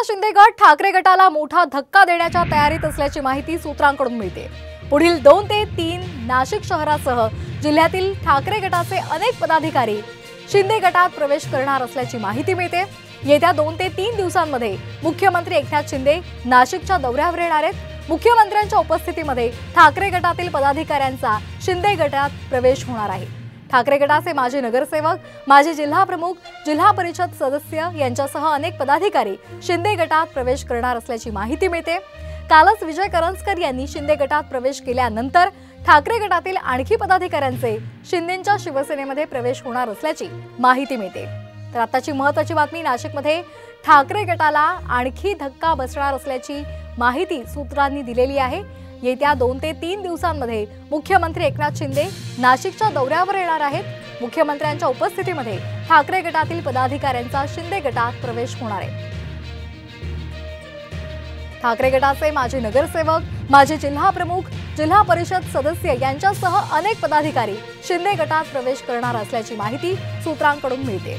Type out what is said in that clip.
एकनाथ शिंदे गट ठाकरे गटाला मोठा धक्का देण्याच्या तयारीत असल्याची माहिती सूत्रांकडून मिळते। पुढील 2 ते 3 नाशिक शहरासह जिल्ह्यातील ठाकरे गटाचे अनेक पदाधिकारी शिंदे गटात प्रवेश करणार असल्याची माहिती मिळते। येत्या 2 ते 3 दिवसांमध्ये मुख्यमंत्री एकनाथ शिंदे नाशिकच्या दौऱ्यावर येणार आहेत। मुख्यमंत्र्यांच्या उपस्थितीमध्ये ठाकरे गटातील पदाधिकाऱ्यांचा शिंदे गटात प्रवेश होणार आहे। ठाकरे गटाचे माजी नगरसेवक, माजी जिल्हा प्रमुख, जिल्हा परिषद सदस्य यांच्यासह अनेक पदाधिकारी शिंदे गटात प्रवेश करणार असल्याची माहिती मिळते। कालच विजय करंजकर यांनी शिंदे गटात प्रवेश केल्यानंतर ठाकरे गटातील आणखी पदाधिकाऱ्यांचे शिंदेंच्या शिवसेनेमध्ये प्रवेश होणार असल्याची माहिती मिळते। तर आताची महत्त्वाची बातमी, नाशिकमध्ये ठाकरे गटाला आणखी धक्का बसणार असल्याची माहिती सूत्रांनी दिलेली आहे। येत्या 2 ते 3 दिवसांमध्ये मुख्यमंत्री एकनाथ शिंदे नाशिकच्या दौऱ्यावर येणार आहेत। मुख्यमंत्र्यांच्या उपस्थितीमध्ये ठाकरे गटातील पदाधिकाऱ्यांचा शिंदे गटात प्रवेश होणार आहे। ठाकरे गटाचे माजी नगरसेवक, माजी जिल्हा प्रमुख, जिल्हा परिषद सदस्य यांच्यासह अनेक पदाधिकारी शिंदे गटात प्रवेश करणार असल्याची माहिती सूत्रांकडून मिळते।